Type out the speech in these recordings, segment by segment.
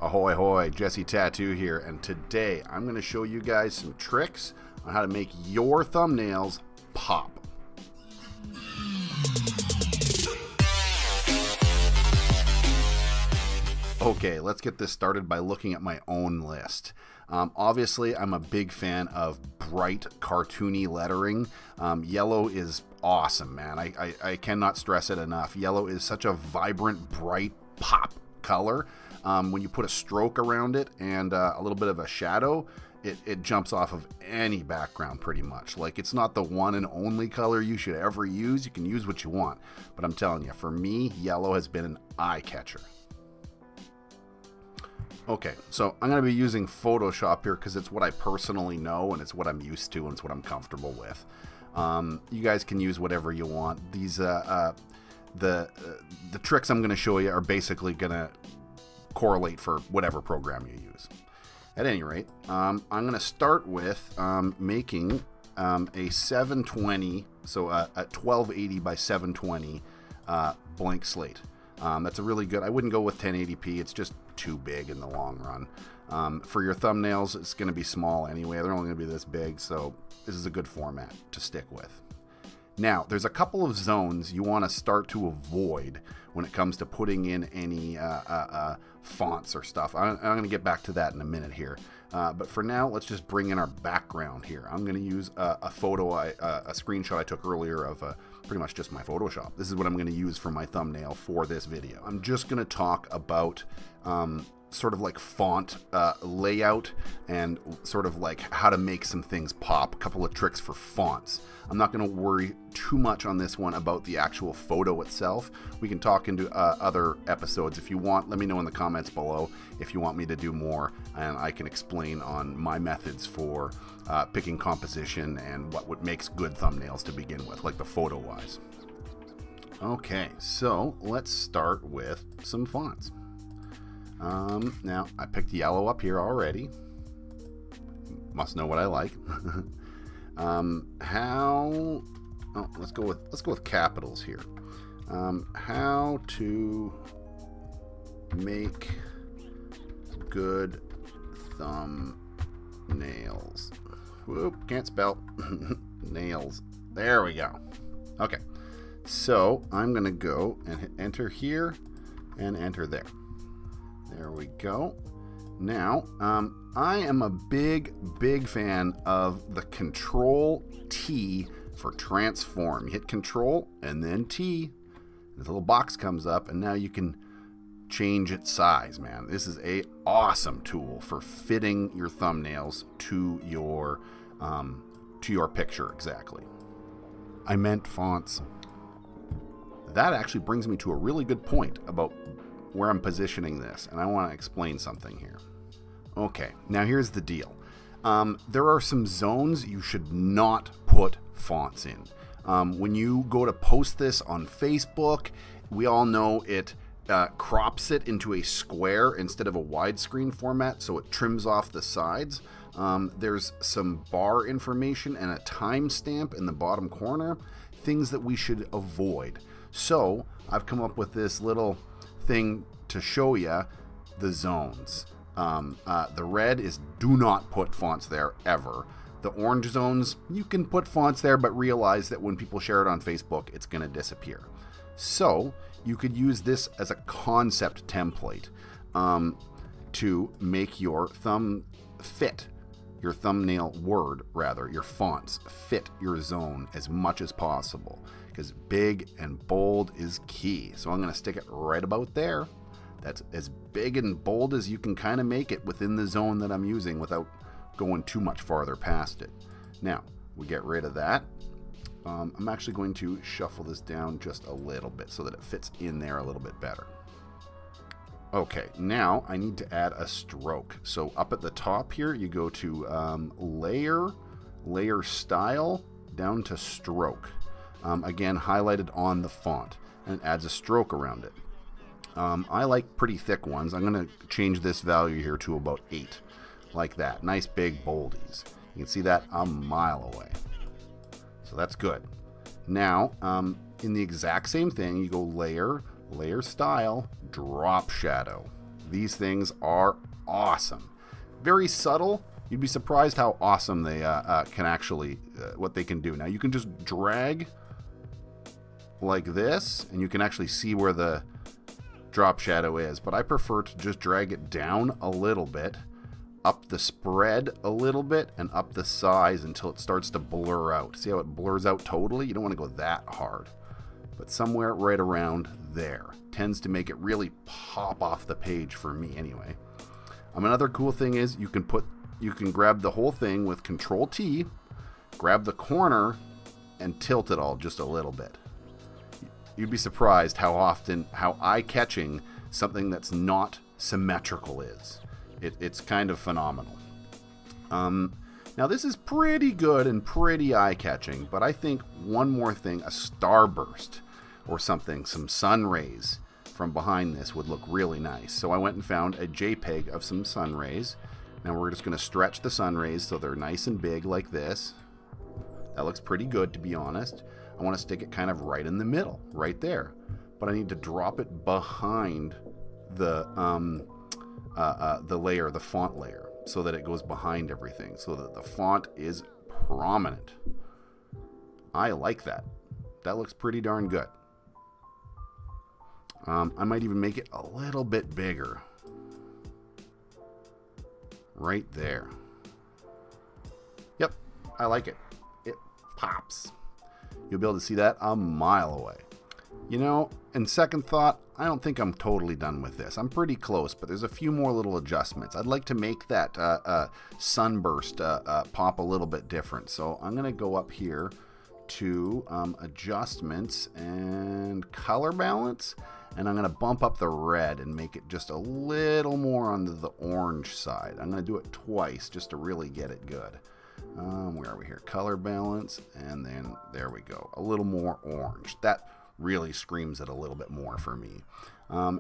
Ahoy hoy, Jesse Tattoo here, and today I'm going to show you guys some tricks on how to make your thumbnails pop. Okay, let's get this started by looking at my own list. Obviously, I'm a big fan of bright, cartoony lettering. Yellow is awesome, man. I cannot stress it enough. Yellow is such a vibrant, bright, pop color. When you put a stroke around it and a little bit of a shadow, it jumps off of any background pretty much. Like, it's not the one and only color you should ever use. You can use what you want. But I'm telling you, for me, yellow has been an eye catcher. Okay, so I'm going to be using Photoshop here because it's what I personally know and it's what I'm used to and it's what I'm comfortable with. You guys can use whatever you want. These the tricks I'm going to show you are basically going to correlate for whatever program you use. At any rate, I'm going to start with making a 720, so a 1280 by 720 blank slate. That's a really good, I wouldn't go with 1080p, it's just too big in the long run. For your thumbnails, it's going to be small anyway, they're only going to be this big, so this is a good format to stick with. Now, there's a couple of zones you want to start to avoid when it comes to putting in any fonts or stuff. I'm going to get back to that in a minute here. But for now, let's just bring in our background here. I'm going to use a photo, a screenshot I took earlier of pretty much just my Photoshop. This is what I'm going to use for my thumbnail for this video. I'm just going to talk about sort of like font layout and sort of like how to make some things pop, a couple of tricks for fonts. I'm not going to worry too much on this one about the actual photo itself. We can talk into other episodes if you want. Let me know in the comments below if you want me to do more, and I can explain on my methods for picking composition and what makes good thumbnails to begin with, like the photo wise. Okay, so let's start with some fonts. Now I picked yellow up here already. Must know what I like. Let's go with capitals here. How to make good thumbnails. Whoop, can't spell. Nails. There we go. Okay, so I'm gonna go and hit enter here and enter there. There we go. Now, I am a big fan of the Control T for transform. You hit Control and then T. This little box comes up, and now you can change its size, man. This is a awesome tool for fitting your thumbnails to your picture exactly. I meant fonts. That actually brings me to a really good point about where I'm positioning this, and I want to explain something here. Okay, now here's the deal. There are some zones you should not put fonts in. When you go to post this on Facebook, we all know it crops it into a square instead of a widescreen format, so it trims off the sides. There's some bar information and a timestamp in the bottom corner, things that we should avoid. So I've come up with this little thing to show you the zones. The red is do not put fonts there ever. The orange zones, you can put fonts there, but realize that when people share it on Facebook, it's going to disappear. So you could use this as a concept template to make your your thumbnail word, rather, your fonts fit your zone as much as possible, because big and bold is key. So I'm going to stick it right about there. That's as big and bold as you can kind of make it within the zone that I'm using without going too much farther past it. Now, we get rid of that. I'm actually going to shuffle this down just a little bit so that it fits in there a little bit better. Okay, now I need to add a stroke. So up at the top here, you go to layer style, down to stroke. Again, highlighted on the font, and it adds a stroke around it. I like pretty thick ones. I'm going to change this value here to about 8, like that. Nice big boldies. You can see that a mile away. So that's good. Now, in the exact same thing, you go layer style, drop shadow. These things are awesome. Very subtle. You'd be surprised how awesome they can actually, what they can do. Now you can just drag like this, and you can actually see where the drop shadow is, but I prefer to just drag it down a little bit, up the spread a little bit, and up the size until it starts to blur out. See how it blurs out totally? You don't want to go that hard, but somewhere right around there tends to make it really pop off the page for me anyway. Another cool thing is you can grab the whole thing with Control T, grab the corner, and tilt it all just a little bit. You'd be surprised how eye-catching something that's not symmetrical is. It's kind of phenomenal. Now this is pretty good and pretty eye-catching, but I think one more thing, a starburst or something, some sun rays from behind this would look really nice. So I went and found a JPEG of some sun rays. Now we're just going to stretch the sun rays so they're nice and big like this. That looks pretty good, to be honest. I want to stick it kind of right in the middle, right there. But I need to drop it behind the layer, the font layer, so that it goes behind everything, so that the font is prominent. I like that. That looks pretty darn good. I might even make it a little bit bigger. Right there. Yep, I like it. It pops. You'll be able to see that a mile away. You know, in second thought, I don't think I'm totally done with this. I'm pretty close, but there's a few more little adjustments. I'd like to make that sunburst pop a little bit different. So I'm going to go up here to adjustments and color balance, and I'm going to bump up the red and make it just a little more on the orange side. I'm going to do it twice just to really get it good. Where are we here? Color balance, and then there we go. A little more orange. That really screams it a little bit more for me.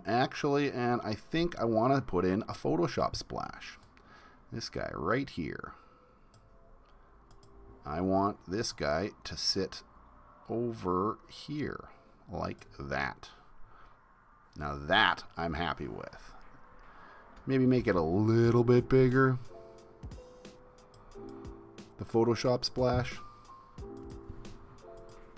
Actually, and I think I want to put in a Photoshop splash. This guy right here. I want this guy to sit over here like that. Now that I'm happy with. Maybe make it a little bit bigger. The Photoshop splash.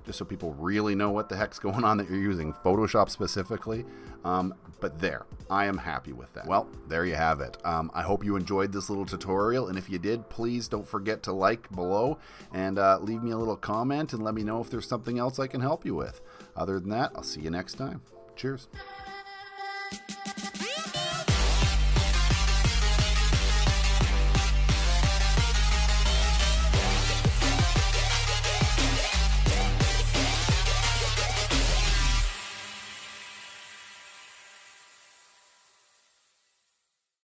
Just so people really know what the heck's going on that you're using Photoshop specifically. But there, I am happy with that. Well, there you have it. I hope you enjoyed this little tutorial, and if you did, please don't forget to like below and leave me a little comment and let me know if there's something else I can help you with. Other than that, I'll see you next time. Cheers.